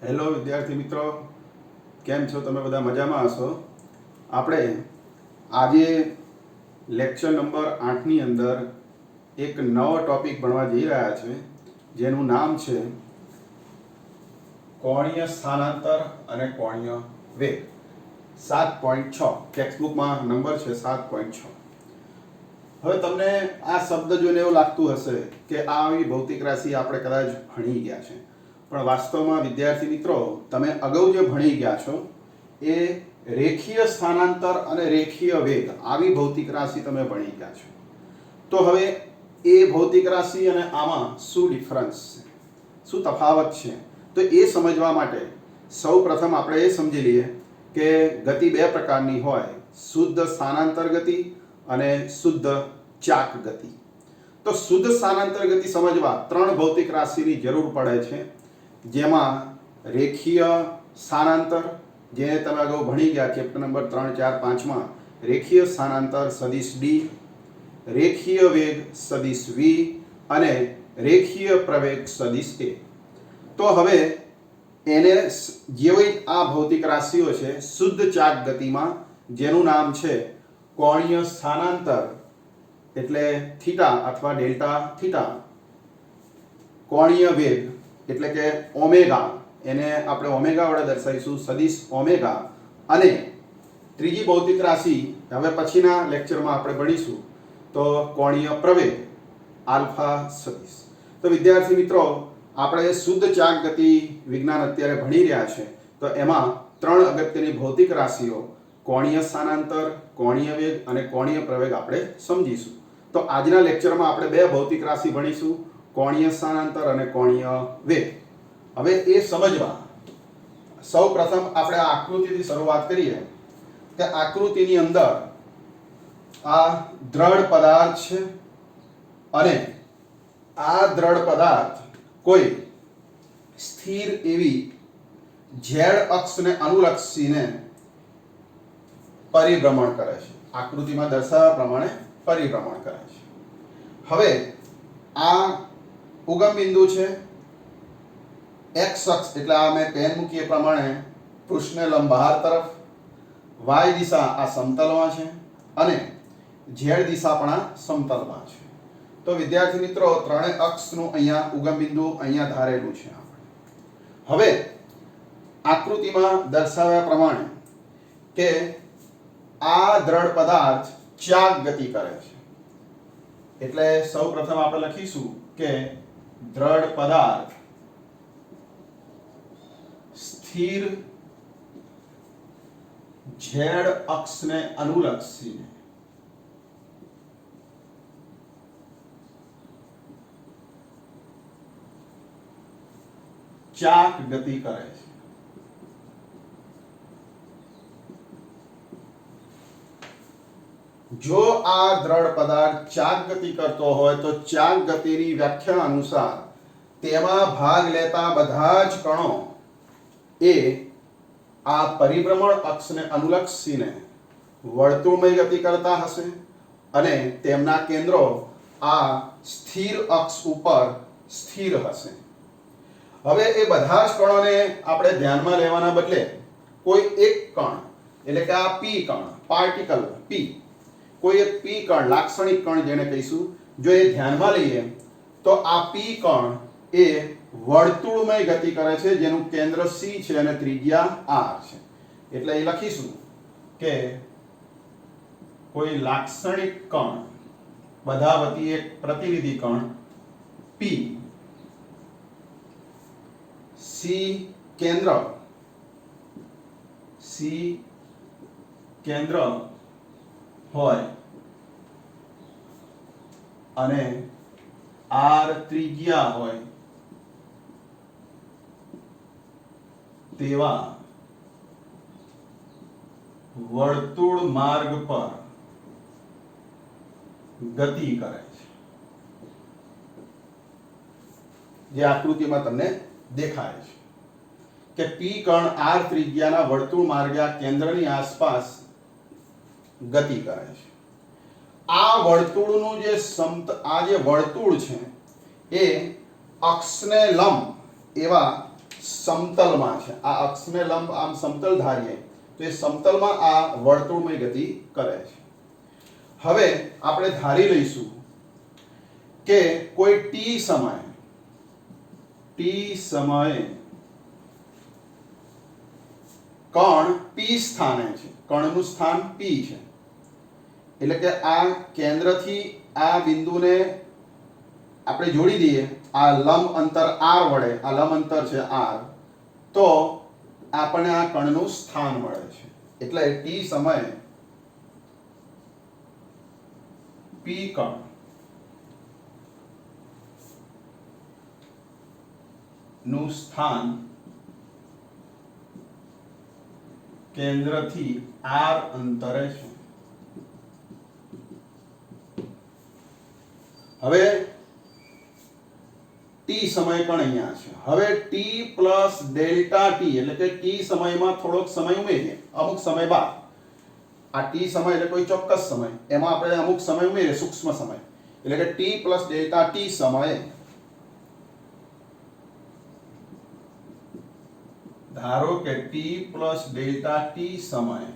Hello વિદ્યાર્થી મિત્રો, કેમ છો તમે? બધા મજામાં હશો. આપણે આજે લેક્ચર નંબર 8ની અંદર એક નવો ટોપિક ભણવા જઈ રહ્યા છે, જેનું નામ છે કોણીય સ્થાનાંતર અને કોણીય વેગ. 7.6 ટેક્સ્ટબુકમાં નંબર છે 7.6. હવે તમને આ શબ્દ જોઈને એવું લાગતું હશે કે આ આવી ભૌતિક રાશિ આપણે કદાચ ભણી ગયા છે, પણ વાસ્તવમાં વિદ્યાર્થી મિત્રો, તમે અગાઉ જે ભણી ગયા છો એ રેખીય સ્થાનાંતર અને રેખીય વેગ આવી ભૌતિક રાશિ તમે ભણી ગયા છો. તો હવે એ ભૌતિક રાશિ અને આમાં શું ડિફરન્સ છે, શું તફાવત છે, તો એ સમજવા માટે સૌ પ્રથમ આપણે એ સમજી લઈએ કે ગતિ બે પ્રકારની હોય: શુદ્ધ સ્થાનાંતર ગતિ અને શુદ્ધ ચાક ગતિ. તો શુદ્ધ સ્થાનાંતર ગતિ સમજવા ત્રણ ભૌતિક રાશિની જરૂર પડે છે, જેમાં રેખીય સ્થાનાંતર, જે તમે અગાઉ ભણી ગયા ચેપ્ટર નંબર 3, 4, 5માં, રેખીય સ્થાનાંતર સદિશ ડી, રેખીય વેગ સદિશ વી અને રેખીય પ્રવેગ સદિશ એ. તો હવે એને જેવી આ ભૌતિક રાશિઓ છે શુદ્ધ ચાક ગતિમાં, જેનું નામ છે કોણીય સ્થાનાંતર એટલે થીટા અથવા ડેલ્ટા થીટા, કોણીય વેગ એટલે કે ઓમેગા, એને આપણે ઓમેગા વડે દર્શાવીશું, સદિશ ઓમેગા, અને ત્રીજી ભૌતિક રાશિ હવે પછીના લેક્ચરમાં આપણે ભણીશું તો કોણીય પ્રવેગ આલ્ફા સદિશ. તો વિદ્યાર્થી મિત્રો, આપણે શુદ્ધ ચાક ગતિ વિજ્ઞાન અત્યારે ભણી રહ્યા છે, તો એમાં ત્રણ અગત્યની ભૌતિક રાશિઓ કોણીય સ્થાનાંતર, કોણીય વેગ અને કોણીય પ્રવેગ આપણે સમજીશું. તો આજના લેક્ચરમાં આપણે બે ભૌતિક રાશિ ભણીશું, કોણીય સ્થાનાંતર અને કોણીય વેગ. હવે એ સમજવા સૌ પ્રથમ આપણે આ આકૃતિથી શરૂઆત કરીએ કે આકૃતિની અંદર આ દ્રઢ પદાર્થ છે અને આ દ્રઢ પદાર્થ કોઈ સ્થિર એવી ઝેડ અક્ષને અનુલક્ષીને પરિભ્રમણ કરે છે. આકૃતિમાં દર્શાવ્યા પ્રમાણે પરિભ્રમણ કરે છે. હવે આ ઉગમ બિંદુ છે, x અક્ષ એટલે આ મેં પેન મૂકી એ પ્રમાણે પૃષ્ઠને લંબ બહાર તરફ, y દિશા આ સમતલમાં છે અને z દિશા પણ આ સમતલમાં છે. તો વિદ્યાર્થી મિત્રો, ત્રણેય અક્ષનું અહીંયા ઉગમ બિંદુ અહીંયા ધારેલું છે. હવે આકૃતિમાં દર્શાવ્યા પ્રમાણે કે આ દ્રઢ પદાર્થ ચાક ગતિ કરે છે, એટલે સૌ પ્રથમ આપણે લખીશું કે દ્રઢ પદાર્થ સ્થિર ઝેડ અક્ષને અનુલક્ષીને ચાક ગતિ કરે છે. જો આ દ્રઢ પદાર્થ ચાક ગતિ કરતો હોય તો ચાક ગતિની વ્યાખ્યા અનુસાર તેમાં ભાગ લેતા બધા જ કણો એ આ પરિભ્રમણ અક્ષને અનુલક્ષીને વર્તુળમય ગતિ કરતા હશે અને તેમના કેન્દ્રો આ સ્થિર અક્ષ ઉપર સ્થિર હશે. હવે એ બધા જ કણોને આપણે ધ્યાનમાં લેવાના બદલે કોઈ એક કણ એટલે કે આ પી કણ, પાર્ટિકલ પી, કોઈ એક પી કણ, લાક્ષણિક કણ જેને કહીશું, જો એ ધ્યાનમાં લઈએ તો આ પી કણ એ વર્તુળમય ગતિ કરે છે, જેનું કેન્દ્ર C છે અને ત્રિજ્યા R છે. એટલે એ લખીશું કે કોઈ લાક્ષણિક કણ બધા વતી એક પ્રતિનિધિ કણ P, C કેન્દ્ર હોય અને R ત્રિજ્યા હોય તેવા વર્તુળ માર્ગ પર ગતિ કરે છે, જે આકૃતિમાં તમને દેખાય છે કે પી કણ R ત્રિજ્યાના વર્તુળ માર્ગના કેન્દ્રની આસપાસ ગતિ કરે છે. આ વર્તુળનું જે વર્તુળ છે એ અક્ષને લંબ એવા સમતલમાં છે, આ અક્ષને લંબ આમ સમતલ ધારીએ તો એ સમતલમાં આ વર્તુળમય ગતિ કરે છે. હવે આપણે ધારી લઈશું કે કોઈ t સમયે કણ p સ્થાને છે, કણનું સ્થાન p છે, એટલે કે આ કેન્દ્રથી આ બિંદુને આપણે જોડી દઈએ આ લંબ અંતર r વડે, આ લંબ અંતર છે r, તો આપણને આ કણનું સ્થાન મળે છે. એટલે t સમયે p કણ નું સ્થાન કેન્દ્રથી r અંતરે છે. હવે t સમય કણ અહીંયા છે. હવે t પ્લસ ડેલ્ટા t એટલે કે t સમયમાં થોડોક સમય ઉમેરીએ, અમુક સમય બાદ. આ t સમય એટલે કોઈ ચોક્કસ સમય, એમાં આપણે અમુક સમય ઉમેરીએ, સૂક્ષ્મ સમય, એટલે કે t પ્લસ ડેલ્ટા t સમયે, ધારો કે t પ્લસ ડેલ્ટા t સમયે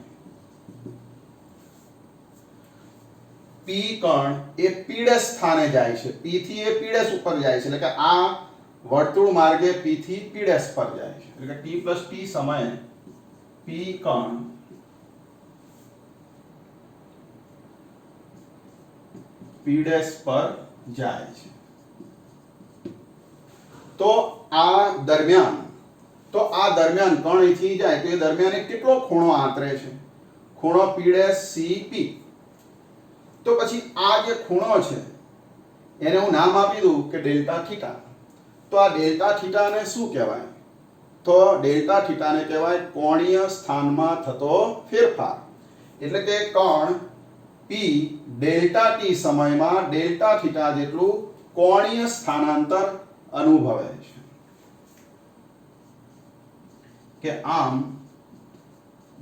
p કણ એ p' સ્થાને જાય છે, p થી એ p' ઉપર જાય છે, એટલે કે આ વર્તુળ માર્ગે p થી p' પર જાય છે, એટલે કે t પ્લસ t સમયે p કણ p' પર જાય છે. તો આ દરમિયાન કણ અહીંથી જાય તો એ દરમિયાન એક કેટલો ખૂણો આંતરે છે, ખૂણો P'CP. તો પછી આ જે ખૂણો છે એને હું નામ આપી દઉં કે ડેલ્ટા થીટા. તો આ ડેલ્ટા થીટાને શું કહેવાય? તો ડેલ્ટા થીટાને કહેવાય કોણીય સ્થાનમાં થતો ફેરફાર. એટલે કે કણ P ડેલ્ટા t સમયમાં ડેલ્ટા થીટા જેટલું કોણીય સ્થાનાંતર અનુભવે છે. કે આમ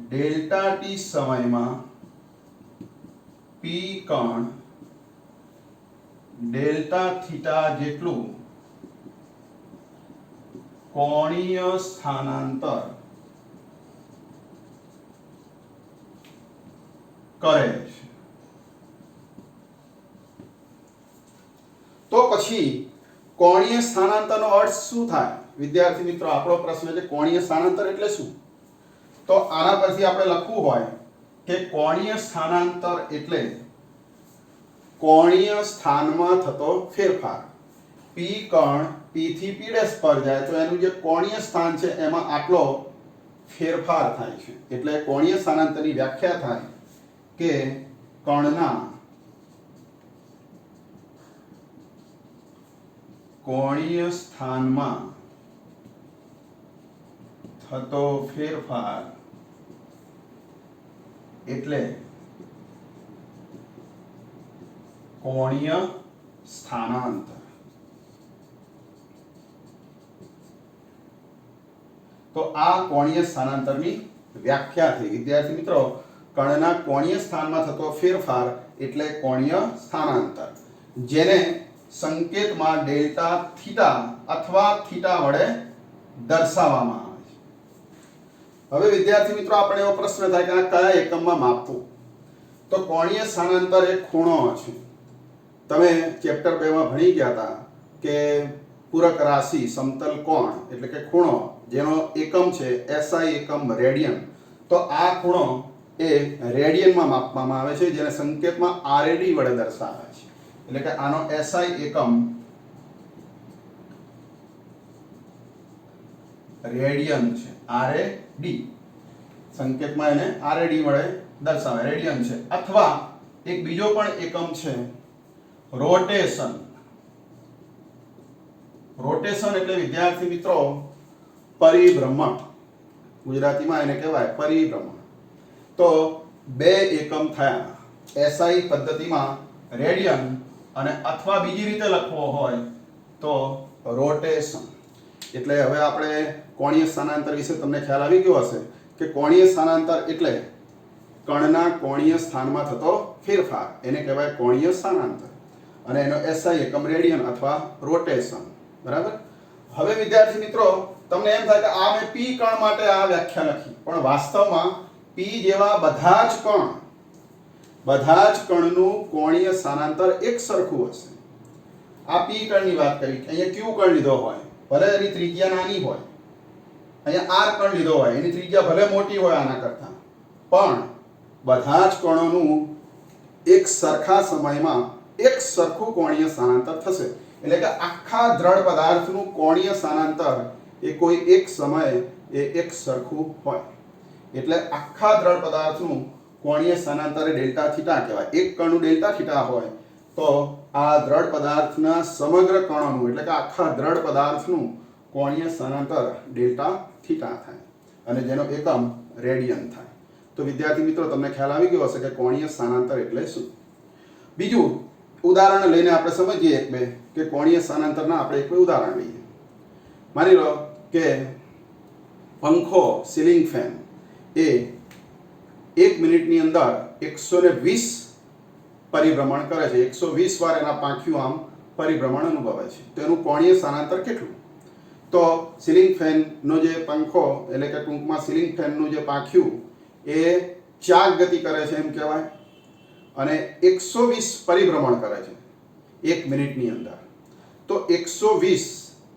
ડેલ્ટા t સમયમાં p કણ ડેલ્ટા થીટા જેટલું કોણીય સ્થાનાંતર કરે છે. તો પછી કોણીય સ્થાનાંતરનો અર્થ શું થાય? વિદ્યાર્થી મિત્રો, આપણો પ્રશ્ન છે કોણીય સ્થાનાંતર એટલે શું? તો આના પરથી આપણે લખવું હોય કે કોણીય સ્થાનાંતર એટલે કોણીય સ્થાનમાં થતો ફેરફાર. p કણ p થી p' પર જાય તો એનું જે કોણીય સ્થાન છે એમાં આટલો ફેરફાર થાય છે. એટલે કોણીય સ્થાનાંતરની વ્યાખ્યા થાય કે કણના કોણીય સ્થાનમાં થતો ફેરફાર એટલે કોણીય સ્થાનાંતર. તો આ કોણીય સ્થાનાંતરની વ્યાખ્યા થઈ. વિદ્યાર્થી મિત્રો, કણના કોણીય સ્થાનમાં થતો ફેરફાર એટલે કોણીય સ્થાનાંતર, જેને સંકેતમાં ડેલ્ટા થીટા અથવા થીટા વડે દર્શાવવામાં આવે છે. હવે વિદ્યાર્થી મિત્રો, આપણે એવો પ્રશ્ન થાય કે આ કયા એકમમાં માપવું? તો કોણીય સ્થાનાંતર એક ખૂણો છે. તમે ચેપ્ટર 2 માં ભણી ગયા હતા કે પૂરક રાશિ સમતલ કોણ એટલે કે ખૂણો, જેનો એકમ છે SI એકમ રેડિયન. તો આ ખૂણો એ રેડિયનમાં માપવામાં આવે છે, જેને સંકેતમાં RAD વડે દર્શાવે છે. એટલે કે આનો SI એકમ રેડિયન છે, RAD. સંકેતમાં એને RAD વડે દર્શાવે, રેડિયન છે. અથવા એક બીજો પણ એકમ છે રોટેશન. રોટેશન એટલે વિદ્યાર્થી મિત્રો પરિભ્રમણ, ગુજરાતીમાં એને કહેવાય પરિભ્રમણ. તો બે એકમ થયા, SI પદ્ધતિમાં રેડિયન અને અથવા બીજી રીતે લખવો હોય તો રોટેશન. એટલે હવે આપણે કોણીય સ્થાનાંતર વિશે તમને ખ્યાલ આવી ગયો હશે કે કોણીય સ્થાનાંતર એટલે કણના કોણીય સ્થાનમાં થતો ફેરફાર, એને કહેવાય કોણીય સ્થાનાંતર, અને એનો SI એકમ રેડિયન અથવા રોટેશન. બરાબર? હવે વિદ્યાર્થી મિત્રો તમને એમ થાય કે આ મેં p કણ માટે આ વ્યાખ્યા લખી, પણ વાસ્તવમાં p જેવા બધા જ કણનું કોણીય સ્થાનાંતર એક સરખું હશે. આ p કણની વાત કરી, અહીંયા q કણ લીધો હોય, ભલે એની ત્રિજ્યા નાની હોય, અહીંયા r કણ લીધો હોય, એની ત્રિજ્યા ભલે મોટી હોય આના કરતા, પણ બધા જ કણોનું એક સરખા સમયમાં એક સરખું કોણીય સ્થાનાંતર થશે. એટલે કે આખા દ્રઢ પદાર્થનું કોણીય સ્થાનાંતર એ કોઈ એક સમયે એ એક સરખું હોય. એટલે આખા દ્રઢ પદાર્થનું કોણીય સ્થાનાંતર એ ડેલ્ટા થીટા કહેવાય. એક કણનું ડેલ્ટા થીટા હોય તો આ દ્રઢ પદાર્થના સમગ્ર કણોનું એટલે કે આખા દ્રઢ પદાર્થનું કોણીય સ્થાનાંતર ડેલ્ટા થીટા થાય અને જેનો એકમ રેડિયન થાય. તો વિદ્યાર્થી મિત્રો તમને ખ્યાલ આવી ગયો હશે કે કોણીય સ્થાનાંતર એટલે શું. બીજું ઉદાહરણ લઈને આપણે સમજીએ એક બે કે કોણીય સ્થાનાંતરના આપણે એક બે ઉદાહરણ લઈએ. માની લો કે પંખો સીલિંગ ફેન એ 1 મિનિટની અંદર 120 પરિભ્રમણ કરે છે. 120 વાર એના પાંખિયું આમ પરિભ્રમણ અનુભવે છે. તો એનું કોણીય સ્થાનાંતર કેટલું? તો સીલિંગ ફેનનો જે પંખો એટલે કે ટૂંકમાં સીલિંગ ફેનનું જે પાંખિયું એ ચાક ગતિ કરે છે એમ કહેવાય અને 120 પરિભ્રમણ કરે છે 1 મિનિટની અંદર. તો 120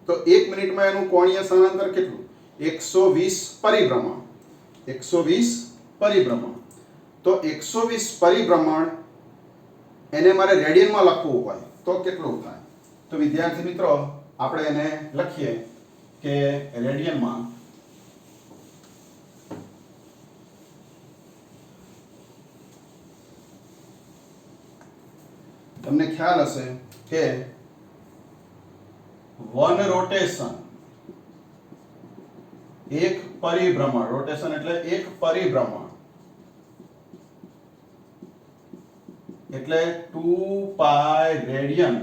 તો 1 મિનિટમાં એનું કોણીય સ્થાનાંતર કેટલું? 120 પરિભ્રમણ. 120 પરિભ્રમણ. તો 120 પરિભ્રમણ એને મારે રેડિયનમાં લખવું હોય તો કેટલું થાય? તો વિદ્યાર્થી મિત્રો આપણે એને લખીએ કે રેડિયનમાં તમને ખ્યાલ હશે કે 1 રોટેશન એક પરિભ્રમણ, રોટેશન એટલે એક પરિભ્રમણ એટલે 2 પાઈ રેડિયન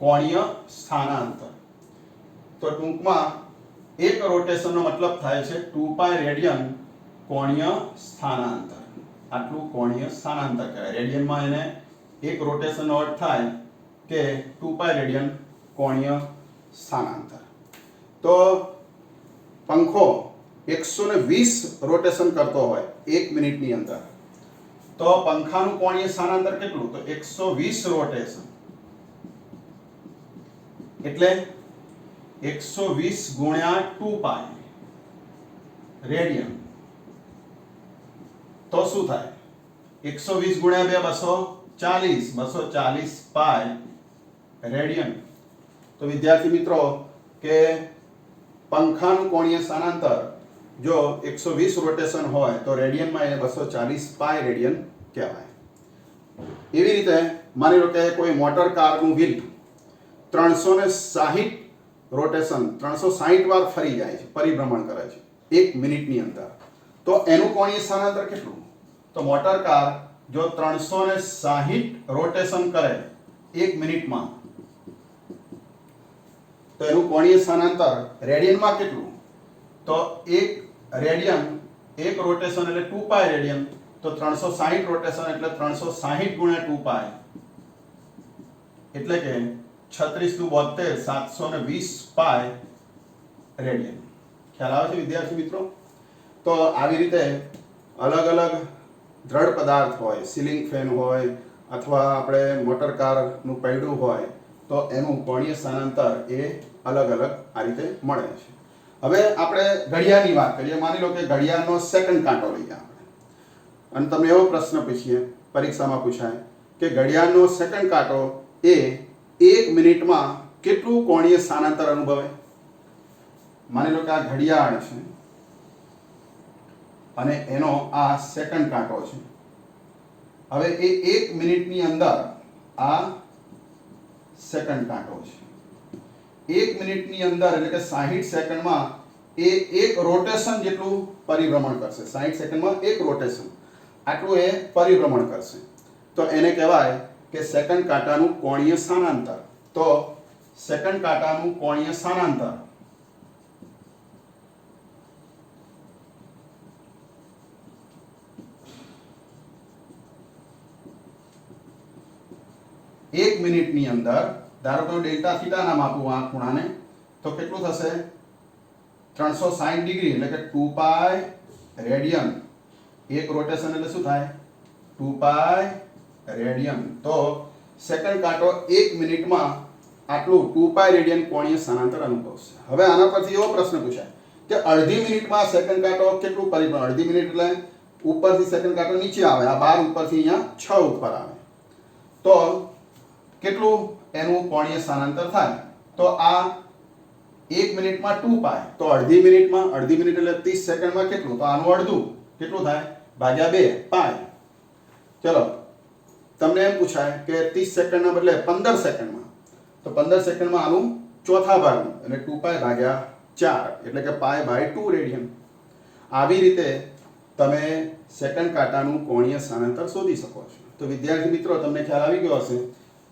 કોણીય સ્થાનાંતર. તો ટૂંકમાં એક રોટેશનનો મતલબ થાય છે 2 પાઈ રેડિયન કોણીય સ્થાનાંતર. આટલું કોણીય સ્થાનાંતર કહેવાય. રેડિયનમાં એને એક રોટેશનનો અર્થ થાય કે 2 પાઈ રેડિયન કોણીય સ્થાનાંતર. તો પંખો 120 રોટેશન કરતો હોય 1 મિનિટની અંદર તો પંખાનું કોણીય સ્થાનાંતર કેટલું? તો 120 રોટેશન એટલે 120 ગુણ્યા 2 પાઈ રેડિયન. તો શું થાય? 120 ગુણ્યા 2 240 240 પાઈ રેડિયન. તો વિદ્યાર્થી મિત્રો કે પંખાનું કોણીય સ્થાનાંતર જો 120 રોટેશન હોય તો રેડિયનમાં એ 240 પાઈ રેડિયન કહેવાય. એવી રીતે માની લો કે કોઈ મોટર કારનું વ્હીલ 360 રોટેશન 360 વાર ફરી જાય છે, પરિભ્રમણ કરે છે 1 મિનિટની અંદર. તો એનું કોણીય સ્થાનાંતર કેટલું? તો મોટર કાર જો 360 રોટેશન કરે 1 મિનિટમાં તો એનું કોણીય સ્થાનાંતર રેડિયનમાં કેટલું? તો 1 રેડિયન 1 રોટેશન એટલે 2 પાઈ રેડિયન. તો 360 રોટેશન એટલે 360 ગુણ્યા 2 પાઈ એટલે કે 36 દુ 72 720 પાઈ રેડિયન. ખ્યાલ આવે છે વિદ્યાર્થી મિત્રો? તો આવી રીતે અલગ અલગ દ્રઢ પદાર્થ હોય, સીલિંગ ફેન હોય અથવા આપણે મોટર કારનું પૈડું હોય તો એનું કોણીય સ્થાનાંતર એ અલગ અલગ આ રીતે મળે છે. હવે આપણે ઘડિયાળની વાત કરીએ. માની લો કે ઘડિયાળનો સેકન્ડ કાંટો લઈએ આપણે અને તમને એવો પ્રશ્ન પૂછીએ, પરીક્ષામાં પૂછાય કે ઘડિયાળનો સેકન્ડ કાંટો એ 1 મિનિટમાં કેટલું કોણીય સ્થાનાંતર અનુભવે? માની લો કે આ ઘડિયાળ છે અને એનો આ સેકન્ડ કાંટો છે. હવે એ 1 મિનિટની અંદર આ સેકન્ડ કાંટો છે 1 મિનિટની અંદર એટલે કે 60 સેકન્ડમાં એ એક રોટેશન જેટલું પરિભ્રમણ કરશે. 60 સેકન્ડમાં એક રોટેશન આટલું એ પરિભ્રમણ કરશે. તો એને કહેવાય કે સેકન્ડ કાંટાનું કોણીય સ્થાનાંતર. તો સેકન્ડ કાંટાનું કોણીય સ્થાનાંતર એક મિનિટની અંદર ધારો કે ડેલ્ટા થીટા નામ આપું આ ખૂણાને તો કેટલું થશે 360 ડિગ્રી એટલે કે 2 પાઈ રેડિયન. એક રોટેશન એટલે શું થાય 2 પાઈ રેડિયન. તો સેકન્ડ કાંટો 1 મિનિટમાં આટલું 2 પાઈ રેડિયન કોણીય સ્થાનાંતર અનુભવશે. હવે આના પરથી એવો પ્રશ્ન પૂછાય કે અડધી મિનિટમાં સેકન્ડ કાંટો કેટલું પરિભ્રમણ, અડધી મિનિટ એટલે ઉપરથી સેકન્ડ કાંટો નીચે આવે, આ 12 ઉપરથી અહીંયા 6 ઉપર આવે, તો કેટલું એનું કોણીય સ્થાનાંતર થાય? તો આ 1 મિનિટમાં 2 પાઈ, તો અડધી મિનિટ એટલે 30 સેકન્ડમાં કેટલું? તો આનું અડધું કેટલું થાય? ભાગ્યા 2 પાઈ. ચલો તમને એમ પૂછાય કે 30 સેકન્ડના બદલે 15 સેકન્ડમાં, તો 15 સેકન્ડમાં આનું ચોથા ભાગનું એટલે 2 પાઈ ભાગ્યા 4 એટલે કે પાઈ બાય 2 રેડિયન. આવી રીતે તમે સેકન્ડ કાંટાનું કોણીય સ્થાનાંતર શોધી શકો છો. તો વિદ્યાર્થી મિત્રો તમને ખ્યાલ આવી ગયો હશે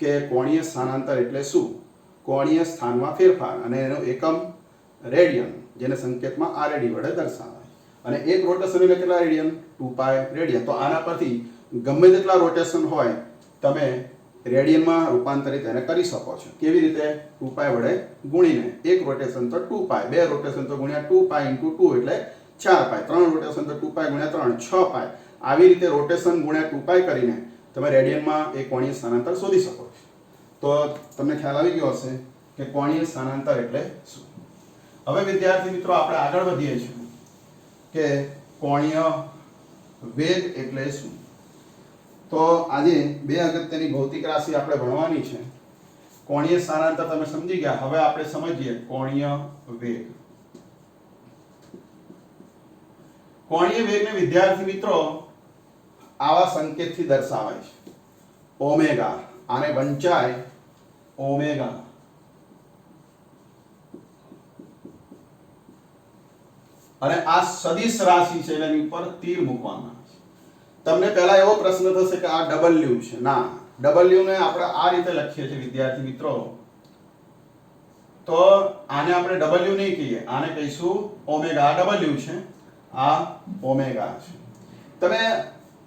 કે કોણીય સ્થાનાંતર એટલે શું? કોણીય સ્થાનમાં ફેરફાર અને એનો એકમ રેડિયન, જેને સંકેતમાં RAD વડે દર્શાવાય. અને એક રોટેશન એટલે કેટલા રેડિયન? 2 પાઈ રેડિયન. તો આના પરથી ગમે તેટલા રોટેશન હોય તમે રેડિયનમાં રૂપાંતરિત એને કરી શકો છો. કેવી રીતે? 2 પાઈ વડે ગુણીને. એક રોટેશન તો 2 પાઈ, બે રોટેશન તો ગુણ્યા 2 પાઈ × 2 એટલે 4 પાઈ, ત્રણ રોટેશન તો 2 પાઈ ગુણ્યા 3 6 પાઈ. આવી રીતે રોટેશન ગુણ્યા 2 પાઈ કરીને તમે રેડિયનમાં એ કોણીય સ્થાનાંતર શોધી શકો છો. તો તમને ખ્યાલ આવી ગયો હશે કે કોણીય સ્થાનાંતર એટલે શું. હવે વિદ્યાર્થી મિત્રો આપણે આગળ વધીએ છીએ કે કોણીય વેગ એટલે શું. તો આજે બે અગત્યની ભૌતિક રાશિ આપણે ભણવાની છે. કોણીય સ્થાનાંતર તમે સમજી ગયા. હવે આપણે સમજીએ કોણીય વેગ. કોણીય વેગને વિદ્યાર્થી મિત્રો આવા સંકેતથી દર્શાવાય છે. ઓમેગા, આને વંચાય ઓમેગા. અને આ સદિશ રાશિ છે એટલે એની ઉપર તીર મૂકવામાં આવે છે. તમને પહેલા એવો પ્રશ્ન થશે કે આ W છે. ના, W ને આપણે આ રીતે લખીએ છીએ વિદ્યાર્થી મિત્રો. તો આને આપણે W નહીં કહીએ, આને કહીશું ઓમેગા. આ W છે, આ ઓમેગા છે. તમે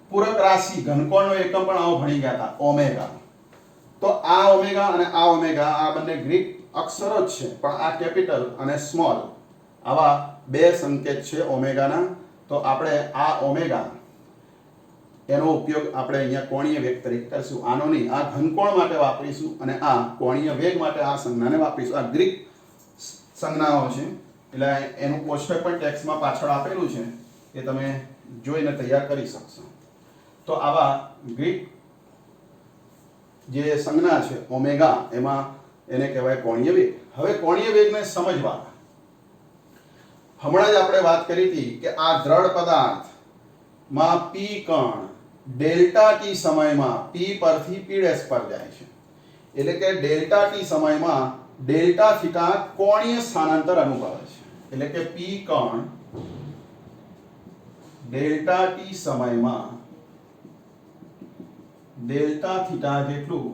પૂરક રાશિ ઘનકોણનો એકમ પણ આવો ભણી ગયા હતા, ઓમેગા. તો આ ઓમેગા અને આ ઓમેગા આ બંને ગ્રીક અક્ષરો જ છે, પણ આ કેપિટલ અને સ્મોલ આવા બે સંકેત છે ઓમેગાના. તો આપણે આ ઓમેગા એનો ઉપયોગ આપણે અહીંયા કોણીય વેગ તરીકે કરીશું. આનો નહીં, આ ઘનકોણ માટે વાપરીશું અને આ કોણીય વેગ માટે આ સંજ્ઞાને વાપરીશું. આ ગ્રીક સંજ્ઞાઓ છે એટલે એનું કોષ્ટક પણ ટેક્સ્ટમાં પાછળ આપેલું છે, એ તમે જોઈને તૈયાર કરી શકશો. તો આવા ગ્રીક જે સંજ્ઞા છે ઓમેગા, એમાં એને કહેવાય કોણીય વેગ. હવે કોણીય વેગને સમજવા હમણાં જ આપણે વાત કરી હતી કે આ દ્રઢ પદાર્થમાં P કણ ડેલ્ટા ટી સમયમાં P પરથી P' પર જાય છે. એટલે કે ડેલ્ટા ટી સમયમાં ડેલ્ટા થીટા કોણીય સ્થાનાંતર અનુભવે છે. એટલે કે P કણ ડેલ્ટા ટી સમયમાં ડેલ્ટા થીટા જેટલું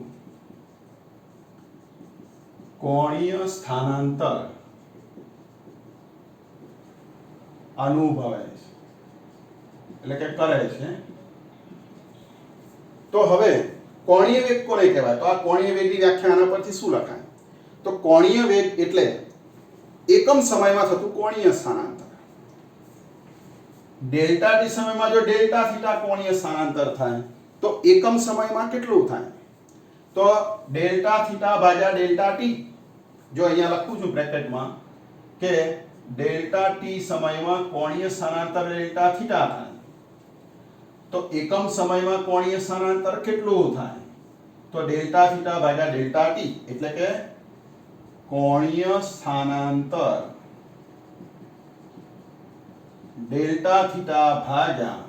કોણીય સ્થાનાંતર અનુભવે છે, એટલે કે કરે છે. તો હવે કોણીય વેગ કોને કહેવાય? તો આ કોણીય વેગની વ્યાખ્યા આના પરથી શું લખાય? તો કોણીય વેગ એટલે એકમ સમયમાં થતું કોણીય સ્થાનાંતર. ડેલ્ટા ટી સમયમાં જો ડેલ્ટા થીટા કોણીય સ્થાનાંતર થાય તો એકમ સમયમાં કેટલું થાય? તો ડેલ્ટા થીટા ભાગ્યા ડેલ્ટા ટી. જો અહીંયા લખું છું બ્રેકેટમાં કે ડેલ્ટા ટી સમયમાં કોણીય સ્થાનાંતર ડેલ્ટા થીટા થાય, તો એકમ સમયમાં કોણીય સ્થાનાંતર કેટલું થાય? તો ડેલ્ટા થીટા ભાગ્યા ડેલ્ટા ટી. એટલે કે કોણીય સ્થાનાંતર ડેલ્ટા થીટા ભાગ્યા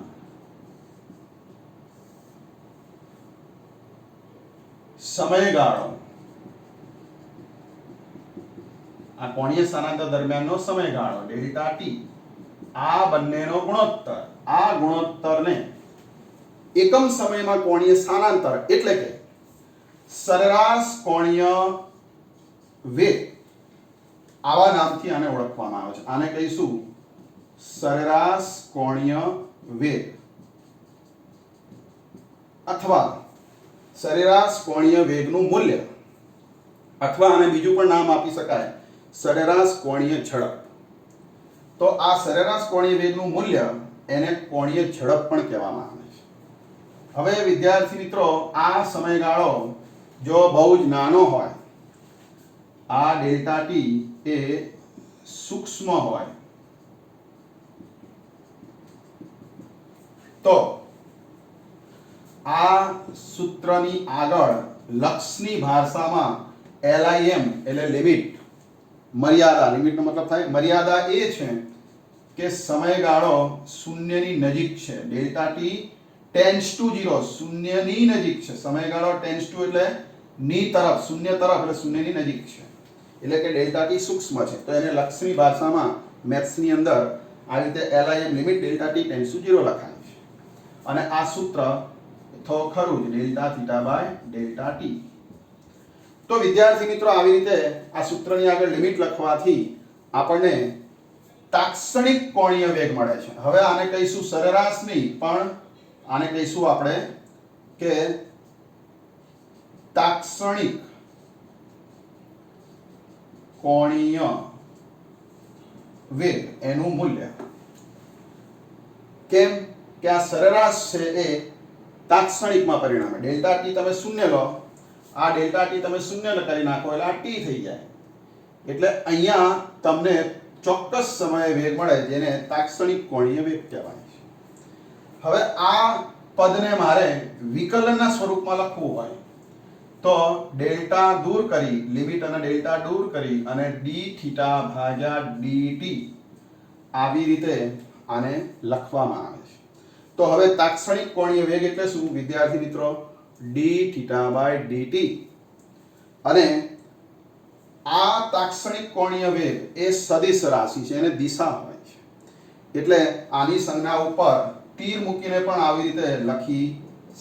સમયગાળો. આ કોણીય સ્થાનાંતર દરમિયાનનો સમયગાળો ડેલ્ટા ટી, આ બંનેનો ગુણોત્તર. આ ગુણોત્તરને એકમ સમયમાં કોણીય સ્થાનાંતર એટલે કે સરેરાશ કોણીય વેગ, આવા નામથી આને ઓળખવામાં આવે છે. આને કહીશું સરેરાશ કોણીય વેગ અથવા સરેરાશ કોણીય વેગનું મૂલ્ય, અથવા આને બીજું પણ નામ આપી શકાય સરેરાશ કોણીય ઝડપ. તો આ સરેરાશ કોણીય વેગનું મૂલ્ય એને કોણીય ઝડપ પણ કહેવામાં આવે છે. હવે વિદ્યાર્થી મિત્રો, આ સમયગાળો જો બહુ જ નાનો હોય, આ ડેલ્ટા ટી એ સૂક્ષ્મ હોય, તો આ સૂત્રની આગળ લક્ષની ભાષામાં LIM એટલે લિમિટ, મર્યાદા, લિમિટનો મતલબ થાય મર્યાદા એ છે કે સમયગાળો શૂન્યની નજીક છે. ડેલ્ટા ટી ટેન્ડ્સ ટુ 0, શૂન્યની નજીક છે. સમયગાળો ટેન્ડ્સ ટુ એટલે ની તરફ, શૂન્ય તરફ એટલે શૂન્યની નજીક છે, એટલે કે ડેલ્ટા ટી સૂક્ષ્મ છે. તો એને લક્ષની ભાષામાં મેથ્સની અંદર આ રીતે LIM limit delta T tends to 0 લખાય છે. અને આ સૂત્ર તો ખરું જ, delta theta by delta T. તો વિદ્યાર્થી મિત્રો, આવી રીતે આ સૂત્રની આગળ લિમિટ લખવાથી આપણને તાત્ક્ષણિક કોણીય વેગ મળે છે. હવે આને કહીશું સરેરાશ નહીં, પણ આને કહીશું આપણે કે તાત્ક્ષણિક કોણીય વેગ એનું મૂલ્ય. કેમ કે આ સરેરાશ છે એ તાત્ક્ષણિકમાં પરિણમે. ડેલ્ટા ટી તમે શૂન્ય લો, આ ડેલ્ટા ટી તમે શૂન્ય કરી નાખો એટલે આ ટી થઈ જાય, એટલે અહીંયા તમને ચોક્કસ સમયે વેગ મળે જેને તાત્ક્ષણિક કોણીય વેગ કહેવાય છે. હવે આ પદને મારે વિકલનના સ્વરૂપમાં લખવું હોય તો ડેલ્ટા દૂર કરી, લિમિટ અને ડેલ્ટા દૂર કરી અને ડી થીટા ભાગ્યા dt આવી રીતે આને લખવામાં આવે છે. તો હવે તાત્ક્ષણિક કોણીય વેગ એટલે શું વિદ્યાર્થી મિત્રો? D theta by dt. અને આ તાત્ક્ષણિક કોણીય વેગ એ સદિશ રાશિ છે, એને દિશા હોય છે, એટલે આની સંજ્ઞા ઉપર તીર મૂકીને પણ આવી રીતે લખી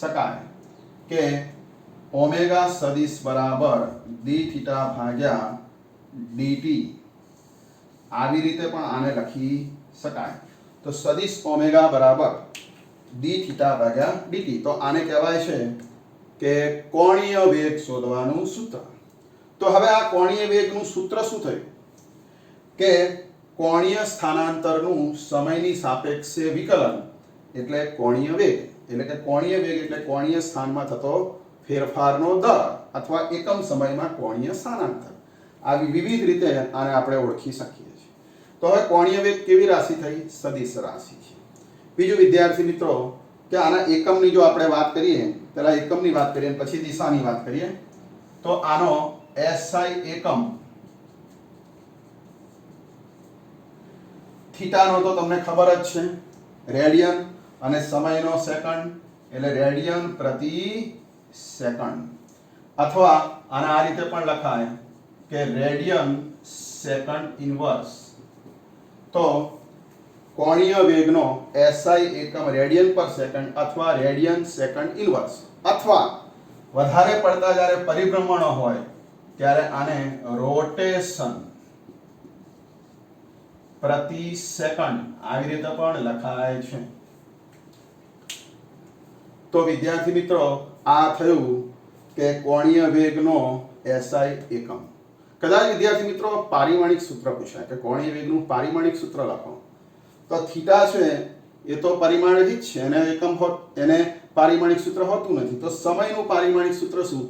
શકાય કે ઓમેગા સદિશ બરાબર ડી થીટા ભાગ્યા dt. આવી રીતે પણ આને લખી શકાય. તો સદિશ ઓમેગા બરાબર ડી થીટા ભાગ્યા dt. તો આને કહેવાય છે કે કોણીય વેગ શોધવાનું સૂત્ર. તો હવે આ કોણીય વેગનું સૂત્ર શું થયું કે કોણીય સ્થાનાંતરનું સમયની સાપેક્ષે વિકલન એટલે કોણીય વેગ. એટલે કે કોણીય વેગ એટલે કોણીય સ્થાનમાં થતો ફેરફારનો દર અથવા એકમ સમયમાં કોણીય સ્થાનાંતર. આવી વિવિધ રીતે આને આપણે ઓળખી શકીએ છીએ. તો હવે કોણીય વેગ કેવી રાશિ થઈ? સદિશ રાશિ છે. બીજું વિદ્યાર્થી મિત્રો કે આના એકમની જો આપણે વાત કરીએ, પહેલા એકમની વાત કરીએ પછી દિશાની વાત કરીએ, તો આનો SI એકમ થીટાનો તો તમને ખબર જ છે, રેડિયન, અને સમયનો સેકન્ડ એટલે રેડિયન પ્રતિ સેકન્ડ, અથવા આને આ રીતે પણ લખાય કે રેડિયન સેકન્ડ ઇનવર્સ. તો કોણીય વેગનો SI એકમ રેડિયન પર સેકન્ડ અથવા રેડિયન સેકન્ડ ઇનવર્સ, અથવા વધારે પડતા જ્યારે પરિભ્રમણો હોય ત્યારે આને રોટેશન પ્રતિ સેકન્ડ આવી રીતે પણ લખાય છે. તો વિદ્યાર્થી મિત્રો, આ થયું કે કોણીય વેગનો SI એકમ. કદાચ વિદ્યાર્થી મિત્રો પારિમાણિક સૂત્ર પૂછાય કે કોણીય વેગનું પારિમાણિક સૂત્ર લખો, તો થીટા છે એ તો પરિમાણિક જ છે, એને એકમ એને પારિમાણિક સૂત્ર હોતું નથી. તો સમયનું પારિમાણિક સૂત્ર શું?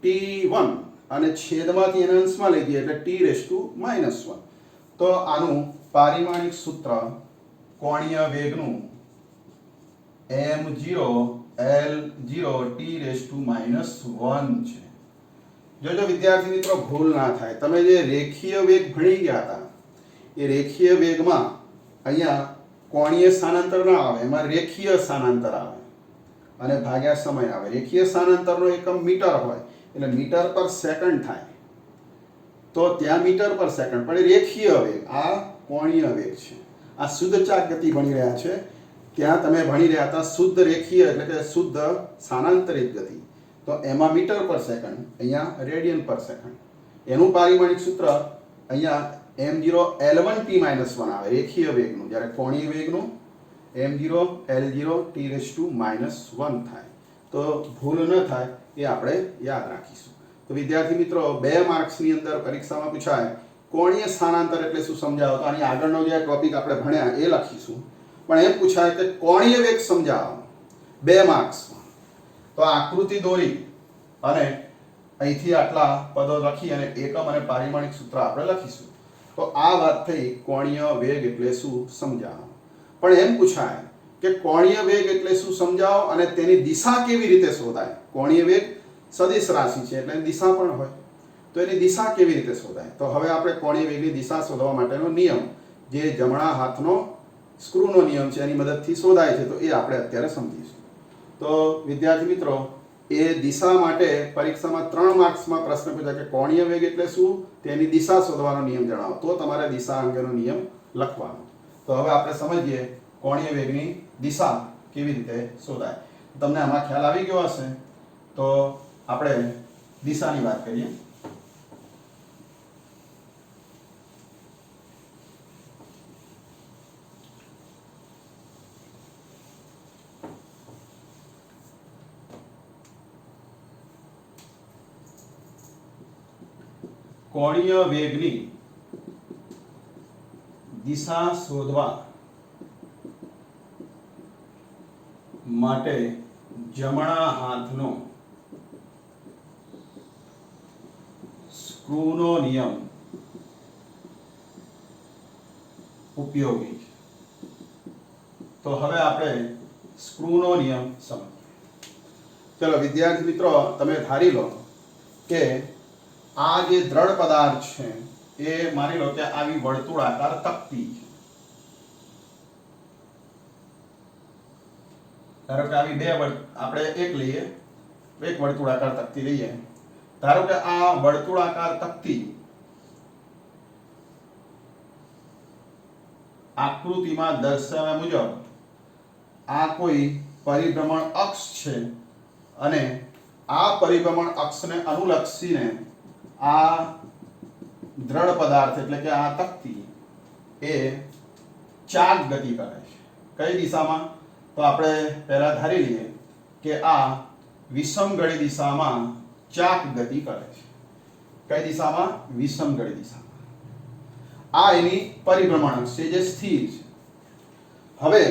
t1, અને છેદમાંથી એને અંશમાં લઈ દઈએ એટલે t⁻⁻1. તો આનું પારિમાણિક સૂત્ર કોણીય વેગનું m0L0 t⁻⁻1 છે. જોજો વિદ્યાર્થી મિત્રો, ભૂલ ના થાય. તમે જે રેખીય વેગ ભણી ગયા હતા એ રેખીય વેગમાં અહીંયા કોણીય સ્થાનાંતર ના આવે, એમાં રેખીય સ્થાનાંતર આવે અને ભાગ્યા સમય આવે. રેખીય સ્થાનાંતરનો એકમ મીટર હોય એટલે મીટર પર સેકન્ડ થાય, તો ત્યાં મીટર પર સેકન્ડ, પણ રેખીય વેગ, આ કોણીય વેગ છે. આ શુદ્ધ ચાક ગતિ ભણી રહ્યા છે, ત્યાં તમે ભણી રહ્યા હતા શુદ્ધ રેખીય એટલે કે શુદ્ધ સ્થાનાંતરિત ગતિ, તો એમાં મીટર પર સેકન્ડ, અહીંયા રેડિયન પર સેકન્ડ. એનું પારિમાણિક સૂત્ર અહીંયા m0L1 t-1 આવે રેખીય વેગનું, જ્યારે કોણીય વેગનું m0L0 t⁻⁻1 થાય. તો ભૂલ ન થાય એ આપણે યાદ રાખીશું. તો વિદ્યાર્થી મિત્રો, 2 માર્ક્સની અંદર પરીક્ષામાં પૂછાય કોણીય સ્થાનાંતર એટલે શું સમજાવો તો આની આગળનો જે ટોપિક આપણે ભણ્યા એ લખીશું, પણ એમ પૂછાય કે કોણીય વેગ સમજાવો 2 માર્ક્સમાં. તો આ આકૃતિ દોરી અને અહીંથી આટલા પદો લખી અને એકમ અને પારિમાણિક સૂત્ર આપણે લખીશું. તો આ વાત થઈ કોણીય વેગ એટલે શું સમજાવો. પણ એમ પૂછાય કે કોણીય વેગ એટલે શું સમજાવો અને તેની દિશા કેવી રીતે શોધાય. કોણીય વેગ સદિશ રાશિ છે એટલે દિશા પણ હોય, તો એની દિશા કેવી રીતે શોધાય. તો હવે આપણે કોણીય વેગની દિશા શોધવા માટેનો નિયમ જે જમણા હાથનો સ્ક્રૂનો નિયમ છે એની મદદથી શોધાય છે, તો એ આપણે અત્યારે સમજીશું. તો વિદ્યાર્થી મિત્રો, એ દિશા માટે પરીક્ષામાં 3 માર્ક્સમાં પ્રશ્ન પૂછાય કે કોણીય વેગ એટલે શું, તેની દિશા શોધવાનો નિયમ જણાવો, તો તમારે દિશા અંગેનો નિયમ લખવાનો. તો હવે આપણે સમજીએ કોણીય વેગની દિશા કેવી રીતે શોધાય. તમને આમાં ખ્યાલ આવી ગયો હશે, તો આપણે દિશાની વાત કરીએ. કોણીય વેગની દિશા શોધવા માટે જમણા હાથનો સ્ક્રૂનો નિયમ ઉપયોગી છે. તો હવે આપણે સ્ક્રૂનો નિયમ સમજીએ. ચલો વિદ્યાર્થી મિત્રો, તમે ધારી લો કે આ જે દ્રઢ પદાર્થ છે એ માની લો કે આવી વર્તુળાકાર તકતી છે. ધારો કે આવી આપણે એક લઈએ, એક વર્તુળાકાર તકતી લઈએ. ધારો કે આ વર્તુળાકાર તકતી આકૃતિમાં દર્શાવ્યા મુજબ આ કોઈ પરિભ્રમણ અક્ષ છે અને આ પરિભ્રમણ અક્ષને અનુલક્ષીને આ દ્રઢ પદાર્થ એટલે કે આ તકતી એ ચાક ગતિ કરે છે. કઈ દિશામાં? તો આપણે પહેલા ધારી લઈએ કે આ વિષમગળી દિશામાં ચાક ગતિ કરે છે. કઈ દિશામાં? વિષમગળી દિશામાં. આ એની પરિભ્રમણ અક્ષ છે જે સ્થિર છે. હવે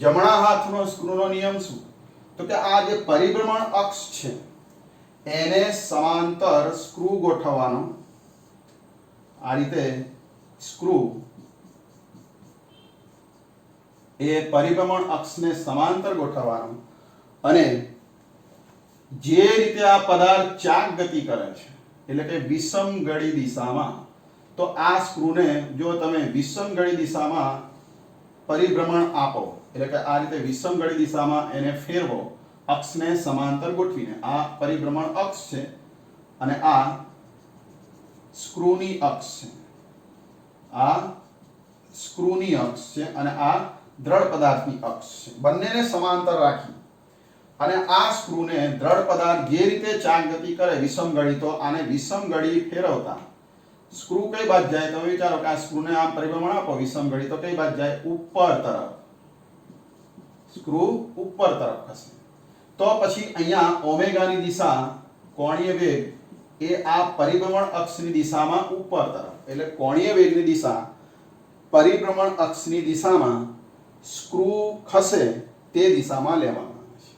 જમણા હાથનો સ્ક્રૂનો નિયમ શું? તો કે આ જે પરિભ્રમણ અક્ષ છે એને સમાંતર સ્ક્રૂ ગોઠવવાનો. આ રીતે સ્ક્રૂ એ પરિભ્રમણ અક્ષને સમાંતર ગોઠવવાનો અને જે રીતે આ પદાર્થ ચાક ગતિ કરે છે એટલે કે વિષમગળી દિશામાં, તો આ સ્ક્રૂને જો તમે વિષમગળી દિશામાં પરિભ્રમણ આપો એટલે કે આ રીતે વિષમગળી દિશામાં એને ફેરવો, અક્ષને સમાંતર ગોઠવીને. આ પરિભ્રમણ અક્ષ છે અને આ સ્ક્રૂની અક્ષ છે. આ સ્ક્રૂની અક્ષ છે અને આ દ્રઢ પદાર્થની અક્ષ છે. બંનેને સમાંતર રાખી અને આ સ્ક્રૂને દ્રઢ પદાર્થ જે રીતે ચાક ગતિ કરે વિષમગળી, તો આને વિષમગળી ફેરવતા સ્ક્રૂ કઈ બાજુ જાય? તમે વિચારો કે આ સ્ક્રૂને આમ પરિભ્રમણ આપો વિષમગળી, તો કઈ બાજુ જાય? ઉપર તરફ. સ્ક્રૂ ઉપર તરફ ખસે. તો પછી અહીંયા ઓમેગાની દિશા કોણીય વેગ એ આ પરિભ્રમણ અક્ષની દિશામાં ઉપર તરફ, એટલે કોણીય વેગની દિશા પરિભ્રમણ અક્ષની દિશામાં સ્ક્રૂ ખસે તે દિશામાં લેવામાં આવે છે.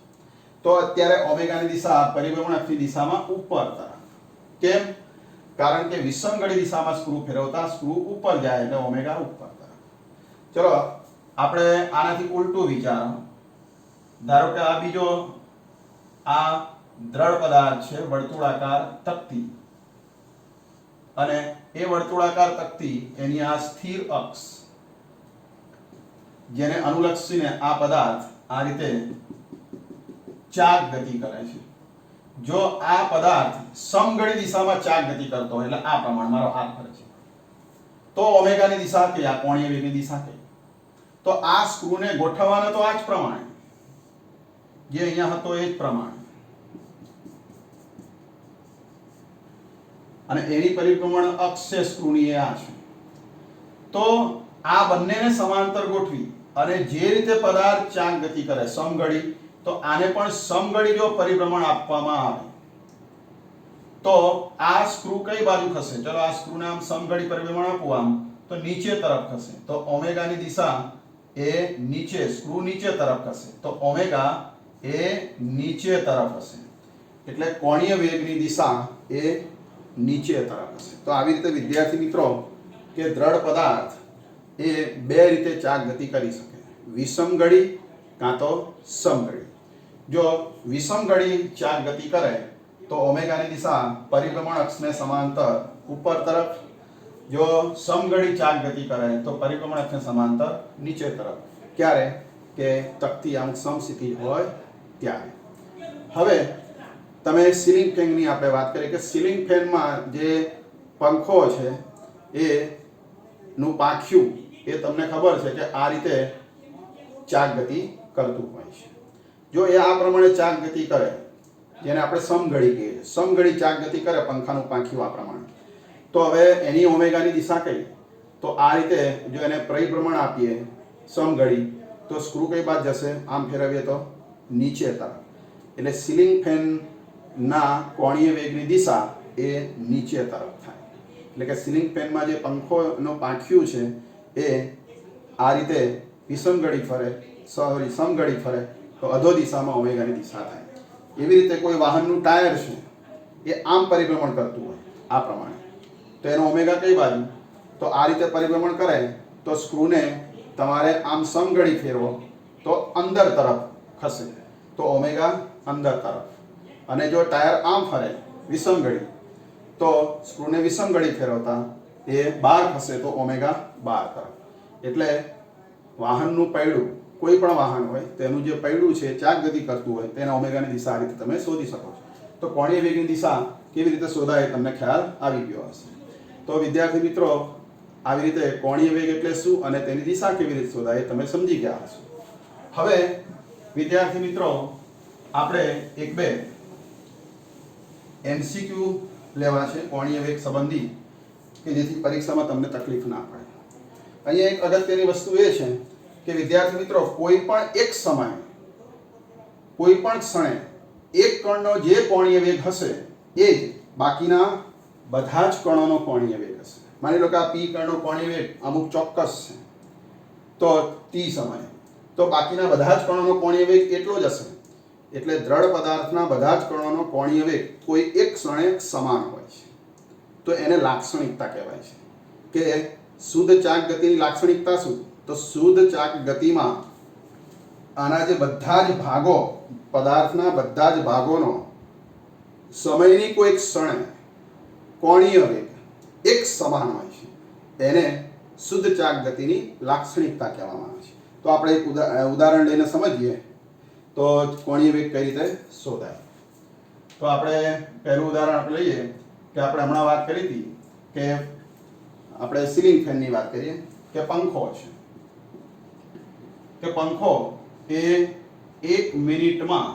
તો અત્યારે ઓમેગાની દિશા પરિભ્રમણ અક્ષની દિશામાં ઉપર તરફ. કેમ? કારણ કે વિષમગળી દિશામાં સ્ક્રૂ ફેરવતા સ્ક્રૂ ઉપર જાય એટલે ઓમેગા ઉપર તરફ. ચલો આપણે આનાથી ઉલટું વિચારો. ધારો કે આ બીજો આ દ્રઢ પદાર્થ છે વર્તુળાકાર તકતી અને એ વર્તુળાકાર તકતી એની આ સ્થિર અક્ષ જેને અનુલક્ષીને આ પદાર્થ આ રીતે ચાક ગતિ કરે છે. જો આ પદાર્થ સમગળી દિશામાં ચાક ગતિ કરતો હોય એટલે આ પ્રમાણ મારો હાથ ફરે છે, તો ઓમેગાની દિશા કઈ? આ કોણીય વેગની દિશા કઈ? તો આ સ્ક્રૂને ગોઠવવાનો તો આ જ પ્રમાણે જે અહીંયા હતો એ જ પ્રમાણે અને એની પરિભ્રમણ અક્ષ છે સ્ક્રૂની એ આ છે. તો આ બંનેને સમાંતર ગોઠવી અને જે રીતે પદાર્થ ચાક ગતિ કરે સમગળી, તો આને પણ સમગળી જો પરિભ્રમણ આપવામાં આવે તો આ સ્ક્રૂ કઈ બાજુ ખસે? ચલો આ સ્ક્રૂને આમ સમઘડી પરિભ્રમણ આપું આમ તો નીચે તરફ ખસે. તો ઓમેગાની દિશા એ નીચે, સ્ક્રૂ નીચે તરફ ખસે. તો ઓમેગા એ નીચે તરફ હશે. એટલે કોણીય વેગની દિશા એ નીચે તરફ હશે. તો આવી રીતે વિદ્યાર્થી મિત્રો કે દ્રઢ પદાર્થ એ બે રીતે ચાક ગતિ કરી શકે, વિષમગળી કાં તો સમગળી. જો વિષમગળી ચાક ગતિ કરે તો ઓમેગાની દિશા પરિભ્રમણ અક્ષને સમાંતર ઉપર તરફ, જો સમગળી ચાક ગતિ કરે તો પરિભ્રમણ અક્ષને સમાંતર નીચે તરફ. ક્યારે? કે તકતી આમ સમસ્થિતિ હોય ત્યારે. હવે તમે સીલિંગ ફેનની આપણે વાત કરીએ કે સીલિંગ ફેનમાં જે પંખો છે એ નું પાંખિયું એ તમને ખબર છે કે આ રીતે ચાક ગતિ કરતું હોય છે. જો એ આ પ્રમાણે ચાક ગતિ કરે, જેને આપણે સમઘડી કહીએ, સમઘડી ચાક ગતિ કરે પંખાનું પાંખિયું આ પ્રમાણે, તો હવે એની ઓમેગાની દિશા કઈ? તો આ રીતે જો એને પરિભ્રમણ આપીએ સમઘડી તો સ્ક્રૂ કઈ બાજુ જશે? આમ ફેરવીએ તો નીચે તરફ. એટલે સીલિંગ ફેન ના કોણીય વેગની દિશા એ નીચે તરફ થાય. એટલે કે સીલિંગ ફેનમાં જે પંખોનો પાંખિયું છે એ આ રીતે વિષમગળી ફરે, સમગળી ફરે તો અધો દિશામાં ઓમેગાની દિશા થાય. એવી રીતે કોઈ વાહનનું ટાયર છે એ આમ પરિભ્રમણ કરતું હોય આ પ્રમાણે, તો એનો ઓમેગા કઈ બાજુ? તો આ રીતે પરિભ્રમણ કરે તો સ્ક્રૂને તમારે આમ સમગળી ફેરવો તો અંદર તરફ ખસે, તો ઓમેગા અંદર તરફ. અને જો ટાયર આમ ફરે વિષમગળી તો સ્ક્રૂને વિષમગળી ફેરવતા એ બહાર ખસે તો ઓમેગા બહાર તરફ. એટલે વાહનનું પૈડું, કોઈ પણ વાહન હોય તેનું જે પૈડું છે ચાક ગતિ કરતું હોય તેના ઓમેગાની દિશા આ રીતે તમે શોધી શકો છો. તો કોણીય વેગની દિશા કેવી રીતે શોધાય તમને ખ્યાલ આવી ગયો હશે. તો વિદ્યાર્થી મિત્રો આવી રીતે કોણીય વેગ એટલે શું અને તેની દિશા કેવી રીતે શોધાય તમે સમજી ગયા હશો. હવે વિદ્યાર્થી મિત્રો આપણે એક બે એમસીક્યુ લેવા છે કોણીય વેગ સંબંધી, કે જેથી પરીક્ષામાં તમને તકલીફ ના પડે. અહીંયા એક અગત્યની વસ્તુ એ છે કે વિદ્યાર્થી મિત્રો કોઈ પણ એક સમયે, કોઈ પણ ક્ષણે એક કણનો જે કોણીય વેગ હશે એ જ બાકીના બધા જ કણોનો કોણીય વેગ હશે. માની લો કે આ પી કણનો કોણીય વેગ અમુક ચોક્કસ છે તો ટી સમયે, તો બાકીના બધા જ કણોનો કોણીય વેગ એટલો જ હશે. એટલે દ્રઢ પદાર્થના બધા જ કણોનો કોણીય વેગ કોઈ એક ક્ષણે સમાન હોય છે. તો એને લાક્ષણિકતા કહેવાય છે. કે શુદ્ધ ચાક ગતિની લાક્ષણિકતા શું? તો શુદ્ધ ચાક ગતિમાં આના જે બધા જ ભાગો, પદાર્થના બધા જ ભાગોનો સમયની કોઈ ક્ષણે કોણીય વેગ એક સમાન હોય છે. એને શુદ્ધ ચાક ગતિની લાક્ષણિકતા કહેવામાં આવે છે. તો આપણે એક ઉદાહરણ લઈને સમજીએ તો કોણીય વેગ કઈ રીતે શોધાય. તો આપણે પહેલું ઉદાહરણ આપણે લઈએ કે આપણે હમણાં વાત કરી હતી કે આપણે સીલિંગ ફેનની વાત કરીએ કે પંખો છે, કે પંખો એ 1 મિનિટમાં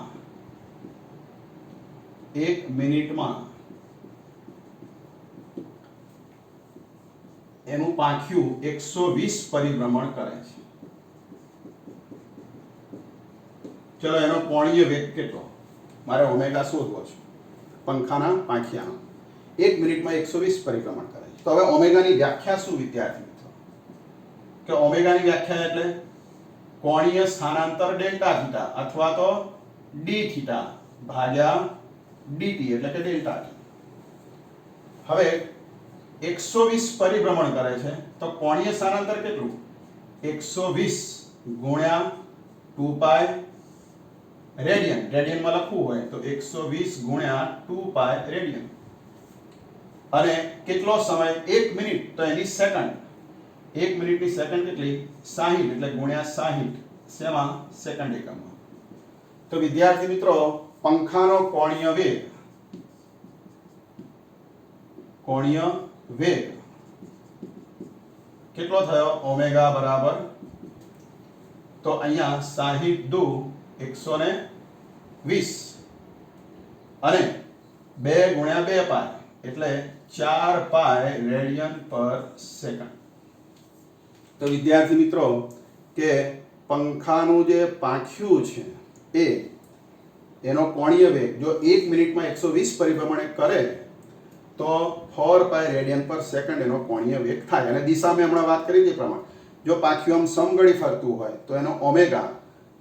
એનું પાંખિયું 120 પરિભ્રમણ કરે છે. ચલો એનો કોણીય વેગ કેટલો? મારે ઓમેગા શોધવો છે પંખાના પાંખિયાનો. 1 મિનિટમાં 120 પરિભ્રમણ કરે છે. તો હવે ઓમેગાની વ્યાખ્યા શું વિદ્યાર્થી મિત્રો? કે ઓમેગાની વ્યાખ્યા એટલે કોણીય સ્થાનાંતર ડેલ્ટા થીટા અથવા તો ડી થીટા ભાગ્યા ડીટી એટલે કે ડેલ્ટા ટી. હવે 120 પરિભ્રમણ કરે છે તો કોણીય સ્થાનાંતર કેટલું? 120 ગુણ્યા 2 પાઈ રેડિયન. રેડિયનમાં લખવું હોય તો 120 ગુણ્યા 2 પાઈ રેડિયન. અને કેટલો સમય? 1 મિનિટ તો એની સેકન્ડ. 1 મિનિટની સેકન્ડ કેટલી? 60 એટલે ગુણ્યા 60. શેમાં? સેકન્ડ એકમમાં. તો વિદ્યાર્થી મિત્રો પંખાનો કોણીય વેગ કેટલો થયો? ઓમેગા બરાબર, તો અહીંયા 60 દુ 120 અને 2 ગુણ્યા 2 પાઈ એટલે 4 પાઈ રેડિયન પર સેકન્ડ. તો વિદ્યાર્થી મિત્રો કે પંખાનું જે પાંખિયું છે એનો કોણીય વેગ જો 1 મિનિટમાં 120 પરિભ્રમણ કરે તો 4 પાઈ રેડિયન પર સેકન્ડ એનો કોણીય વેગ થાય. અને દિશા મેં હમણાં વાત કરી તે પ્રમાણે જો પાછું આમ સમઘડી ફરતું હોય તો એનો ઓમેગા,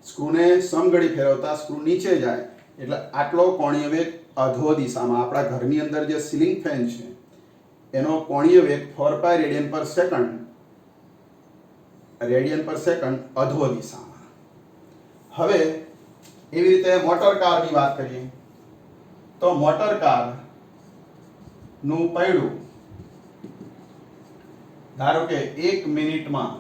સ્ક્રૂને સમઘડી ફેરવતા સ્ક્રૂ નીચે જાય એટલે આટલો કોણીય વેગ અધો દિશામાં, આપણા ઘરની અંદર જે સીલિંગ ફેન છે એનો કોણીય વેગ 4 પાઈ રેડિયન પર સેકન્ડ અધો દિશામાં. હવે એવી રીતે મોટર કારની વાત કરીએ તો મોટર કાર નું પૈડું ધારો કે 1 મિનિટમાં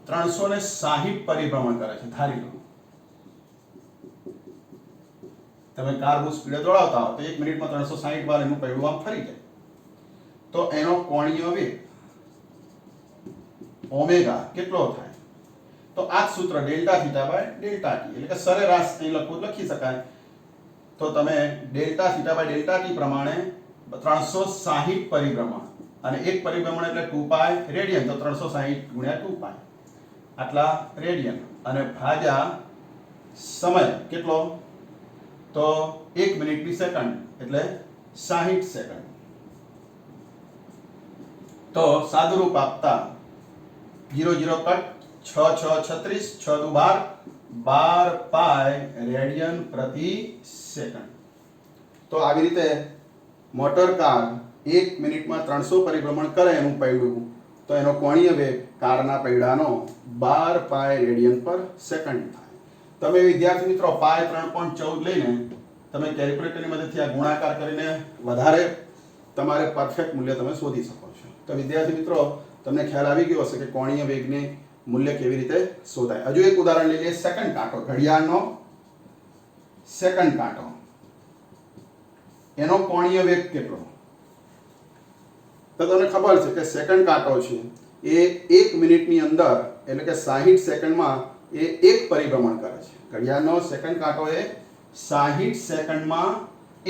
360 પરિભ્રમણ કરે છે. ધારી લો તમે કાર બહુ સ્પીડે દોડાવતા હો તો 1 મિનિટમાં 360 વાર એનું પૈડું આમ ફરી જાય તો એનો કોણીય વેગ ઓમેગા કેટલો થાય? તો આ જ સૂત્ર delta theta by delta T, એટલે કે સરેરાશ અહીં લખી શકાય. તો તમે delta theta by delta T પ્રમાણે 360 પરિભ્રમણ, અને એક પરિભ્રમણ એટલે 2 પાઈ રેડિયન, તો 360 ગુણ્યા 2 પાઈ આટલા રેડિયન, અને ભાગ્યા સમય કેટલો? તો 1 મિનિટની સેકન્ડ એટલે 60 સેકન્ડ. તો સાદુરૂપ આપતા 0 0 કટ, 6 6 36, 6 દુ 12 પાઈ રેડિયન પ્રતિ સેકન્ડ. તો આવી રીતે મોટર કાર 1 મિનિટમાં 300 પરિભ્રમણ કરે એનું પૈડું, તો એનો કોણીય વેગ કારના પૈડાનો 12 પાઈ રેડિયન પર સેકન્ડ થાય. તમે વિદ્યાર્થી મિત્રો પાઈ 3.14 લઈને તમે કેલ્ક્યુલેટરની મદદથી આ ગુણાકાર કરીને વધારે તમારે પરફેક્ટ મૂલ્ય તમે શોધી શકો છો. તો વિદ્યાર્થી મિત્રો તમને ખ્યાલ આવી ગયો હશે કે કોણીય વેગને મૂલ્ય કેવી રીતે શોધાય. હજુ એક ઉદાહરણ લઈ લઈએ. સેકન્ડ કાંટો, ઘડિયાળનો સેકન્ડ કાંટો, એનો કોણીય વેગ કેટલો? તો તમને ખબર છે કે સેકન્ડ કાંટો છે એ 1 મિનિટની અંદર એટલે કે 60 સેકન્ડમાં એ એક પરિભ્રમણ કરે છે. ઘડિયાળનો સેકન્ડ કાંટો એ 60 સેકન્ડમાં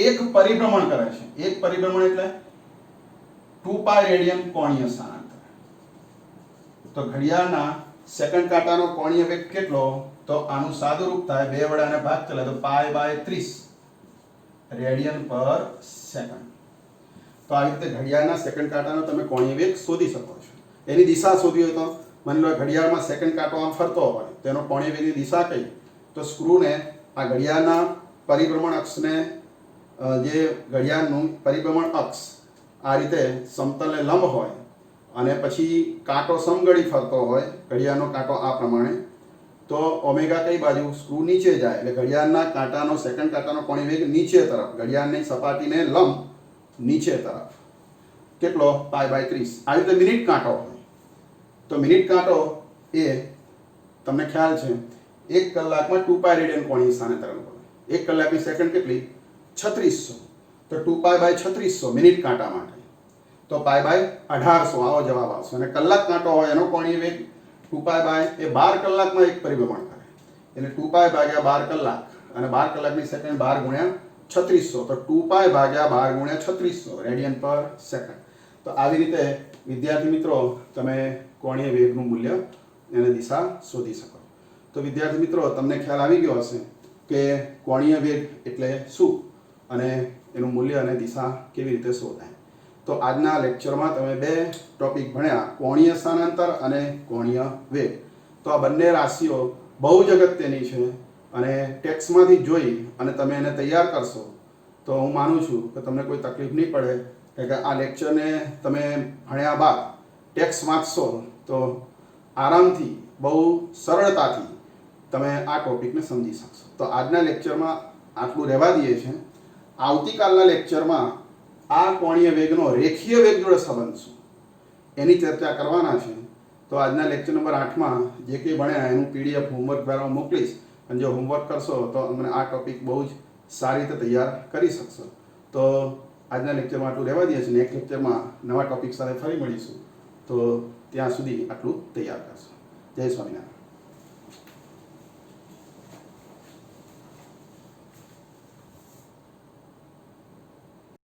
એક પરિભ્રમણ કરે છે. એક પરિભ્રમણ એટલે 2 પાઈ રેડિયન કોણીય સ્થાનાંતર. તો ઘડિયાળના સેકન્ડ કાંટાનો કોણીય વેગ કેટલો? તો આનું સાદુરૂપ થાય 2 વડે આને ભાગ ચલાય તો પાઈ બાય 30 રેડિયન પર સેકન્ડ. તો આવી રીતે ઘડિયાળના સેકન્ડ કાંટાનો તમે કોણીય વેગ શોધી શકો છો. એની દિશા શોધવી હોય તો માની લો ઘડિયાળમાં સેકન્ડ કાંટો આમ ફરતો હોય તો એનો કોણીય વેગની દિશા કઈ? તો સ્ક્રૂને આ ઘડિયાળના પરિભ્રમણ અક્ષને, જે ઘડિયાળનું પરિભ્રમણ અક્ષ આ રીતે સમતલને લંબ હોય અને પછી કાંટો સમઘડી ફરતો હોય, ઘડિયાળનો કાંટો આ પ્રમાણે, તો ઓમેગા કઈ બાજુ? સ્ક્રૂ નીચે જાય એટલે ઘડિયાળના કાંટાનો સેકન્ડ કાંટાનો કોણીય વેગ નીચે તરફ, ઘડિયાળની સપાટીને લંબ નીચે તરફ કેટલો? Pi by 30. આવી રીતે મિનિટ કાંટો હોય તો મિનિટ કાંટો એ તમને ખ્યાલ છે 1 કલાકમાં 2 પાઈ રેડિયન કોણીય સ્થાનાંતર કરે. 1 કલાકની સેકન્ડ કેટલી? 3600. તો 2 પાઈ બાય 3600 મિનિટ કાંટા માટે, તો પાઈ બાય 1800 આવો જવાબ આવશે. અને કલાક કાંટો હોય એનો કોણીય વેગ 2 પાઈ બાય એ 12 કલાકમાં એક પરિભ્રમણ કરે એટલે 2 પાઈ ભાગ્યા 12 કલાક, અને 12 કલાકની સેકન્ડ 12 ગુણ્યા 3600, તો 2 પાઈ ભાગ્યા 12 ગુણ્યા 3600 રેડિયન પર સેકન્ડ. તો આવી રીતે વિદ્યાર્થી મિત્રો તમે કોણીય વેગનું મૂલ્ય અને દિશા શોધી શકો. તો વિદ્યાર્થી મિત્રો તમને ખ્યાલ આવી ગયો હશે કે કોણીય વેગ એટલે શું અને એનું મૂલ્ય અને દિશા કેવી રીતે શોધાય. તો આજના લેક્ચરમાં તમે 2 ટોપિક ભણ્યા, કોણીય સ્થાનાંતર અને કોણીય વેગ. તો આ બંને રાશિઓ બહુ જ અગત્યની છે અને ટેક્સ્ટમાંથી જોઈ અને તમે એને તૈયાર કરશો તો હું માનું છું કે તમને કોઈ તકલીફ નહીં પડે, કે આ લેક્ચરને તમે ભણ્યા બાદ ટેક્સ્ટ વાંચશો તો આરામથી બહુ સરળતાથી તમે આ ટોપિકને સમજી શકશો. તો આજના લેક્ચરમાં આટલું રહેવા દઈએ છીએ. આવતીકાલના લેક્ચરમાં આ કોણીય વેગનો રેખીય વેગ જોડે સંબંધ શું એની ચર્ચા કરવાના છે. તો આજના લેક્ચર નંબર 8માં જે કંઈ ભણ્યા એનું PDF હોમવર્ક દ્વારા મોકલીશ, અને જો હોમવર્ક કરશો તો અમને આ ટોપિક બહુ જ સારી રીતે તૈયાર કરી શકશો. તો આજના લેક્ચરમાં આટલું રહેવા દઈએ છીએ. નેક્સ્ટ લેક્ચરમાં નવા ટોપિક સાથે ફરી મળીશું. તો ત્યાં સુધી આટલું તૈયાર કરશો. જય સ્વામિનારાયણ.